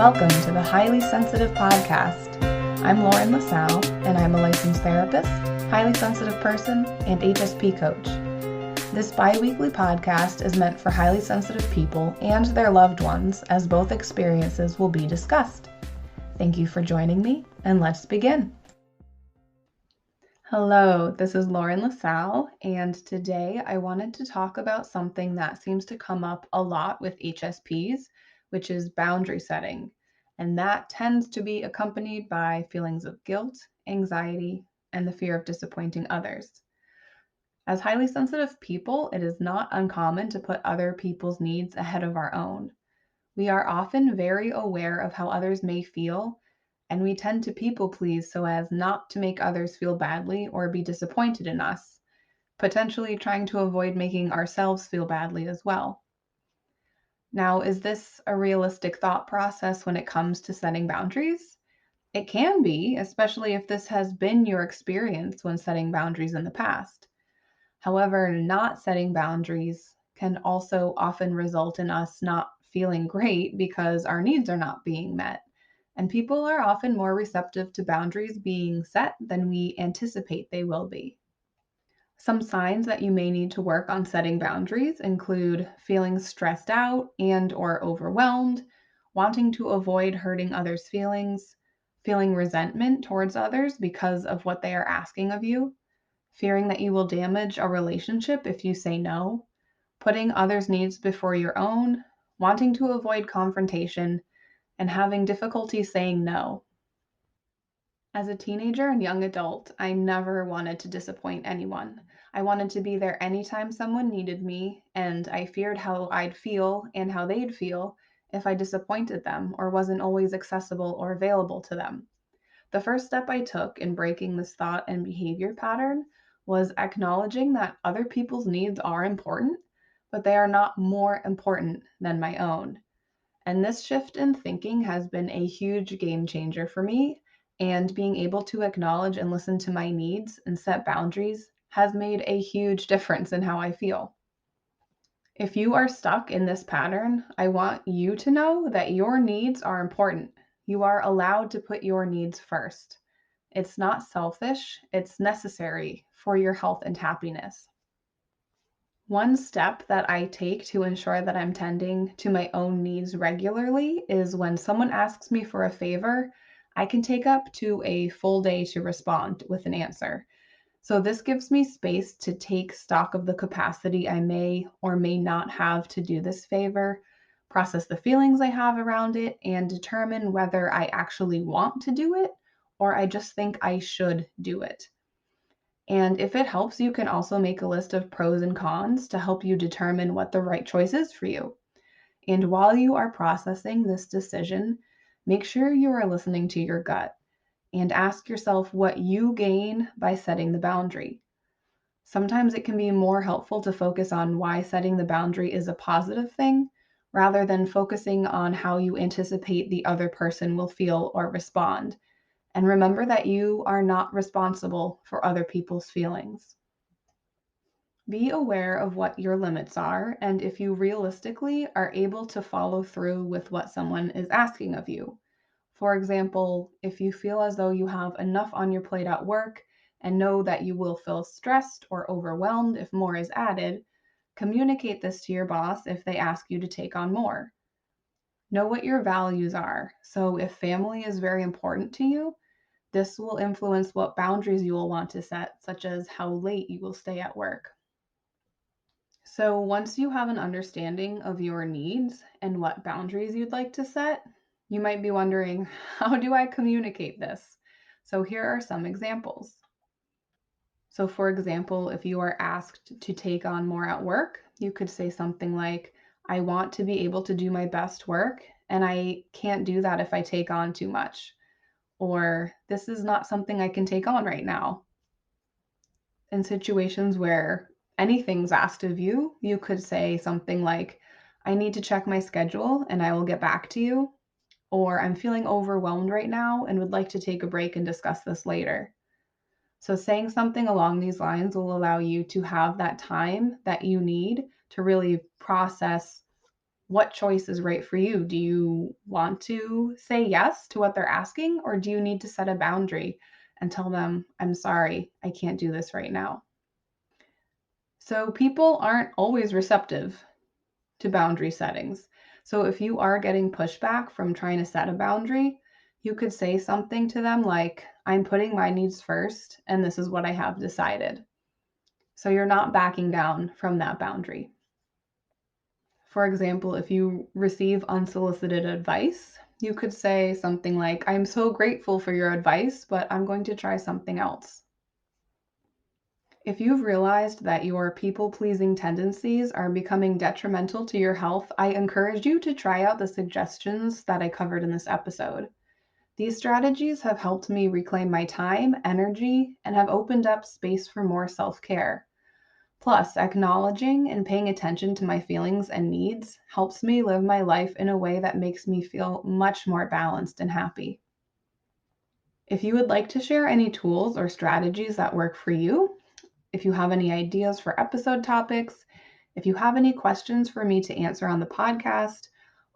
Welcome to the Highly Sensitive Podcast. I'm Lauren LaSalle, and I'm a licensed therapist, highly sensitive person, and HSP coach. This bi-weekly podcast is meant for highly sensitive people and their loved ones, as both experiences will be discussed. Thank you for joining me, and let's begin. Hello, this is Lauren LaSalle, and today I wanted to talk about something that seems to come up a lot with HSPs, which is boundary setting. And that tends to be accompanied by feelings of guilt, anxiety, and the fear of disappointing others. As highly sensitive people, it is not uncommon to put other people's needs ahead of our own. We are often very aware of how others may feel, and we tend to people please so as not to make others feel badly or be disappointed in us, potentially trying to avoid making ourselves feel badly as well. Now, is this a realistic thought process when it comes to setting boundaries? It can be, especially if this has been your experience when setting boundaries in the past. However, not setting boundaries can also often result in us not feeling great because our needs are not being met. And people are often more receptive to boundaries being set than we anticipate they will be. Some signs that you may need to work on setting boundaries include feeling stressed out and or overwhelmed, wanting to avoid hurting others' feelings, feeling resentment towards others because of what they are asking of you, fearing that you will damage a relationship if you say no, putting others' needs before your own, wanting to avoid confrontation, and having difficulty saying no. As a teenager and young adult, I never wanted to disappoint anyone. I wanted to be there anytime someone needed me, and I feared how I'd feel and how they'd feel if I disappointed them or wasn't always accessible or available to them. The first step I took in breaking this thought and behavior pattern was acknowledging that other people's needs are important, but they are not more important than my own. And this shift in thinking has been a huge game changer for me. And being able to acknowledge and listen to my needs and set boundaries has made a huge difference in how I feel. If you are stuck in this pattern, I want you to know that your needs are important. You are allowed to put your needs first. It's not selfish, it's necessary for your health and happiness. One step that I take to ensure that I'm tending to my own needs regularly is when someone asks me for a favor, I can take up to a full day to respond with an answer. So this gives me space to take stock of the capacity I may or may not have to do this favor, process the feelings I have around it, and determine whether I actually want to do it or I just think I should do it. And if it helps, you can also make a list of pros and cons to help you determine what the right choice is for you. And while you are processing this decision, make sure you are listening to your gut and ask yourself what you gain by setting the boundary. Sometimes it can be more helpful to focus on why setting the boundary is a positive thing rather than focusing on how you anticipate the other person will feel or respond. And remember that you are not responsible for other people's feelings. Be aware of what your limits are and if you realistically are able to follow through with what someone is asking of you. For example, if you feel as though you have enough on your plate at work and know that you will feel stressed or overwhelmed if more is added, communicate this to your boss if they ask you to take on more. Know what your values are. So if family is very important to you, this will influence what boundaries you will want to set, such as how late you will stay at work. So once you have an understanding of your needs and what boundaries you'd like to set, you might be wondering, how do I communicate this? So here are some examples. So for example, if you are asked to take on more at work, you could say something like, I want to be able to do my best work, and I can't do that if I take on too much. Or this is not something I can take on right now. In situations where anything's asked of you, you could say something like, I need to check my schedule and I will get back to you. Or I'm feeling overwhelmed right now and would like to take a break and discuss this later. So saying something along these lines will allow you to have that time that you need to really process What choice is right for you? Do you want to say yes to what they're asking, or do you need to set a boundary and tell them, I'm sorry, I can't do this right now? So, people aren't always receptive to boundary settings. So, if you are getting pushback from trying to set a boundary, you could say something to them like, I'm putting my needs first, and this is what I have decided. So, you're not backing down from that boundary. For example, if you receive unsolicited advice, you could say something like, I'm so grateful for your advice, but I'm going to try something else. If you've realized that your people pleasing tendencies are becoming detrimental to your health, I encourage you to try out the suggestions that I covered in this episode. These strategies have helped me reclaim my time, energy, and have opened up space for more self care. Plus, acknowledging and paying attention to my feelings and needs helps me live my life in a way that makes me feel much more balanced and happy. If you would like to share any tools or strategies that work for you, if you have any ideas for episode topics, if you have any questions for me to answer on the podcast,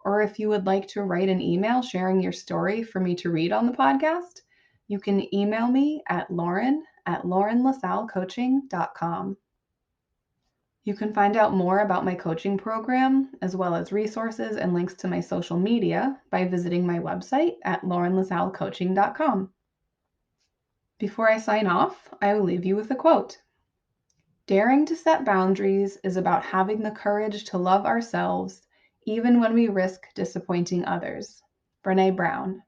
or if you would like to write an email sharing your story for me to read on the podcast, you can email me at lauren@laurenlasallecoaching.com. You can find out more about my coaching program, as well as resources and links to my social media by visiting my website at laurenlasallecoaching.com. Before I sign off, I will leave you with a quote. Daring to set boundaries is about having the courage to love ourselves, even when we risk disappointing others. Brené Brown.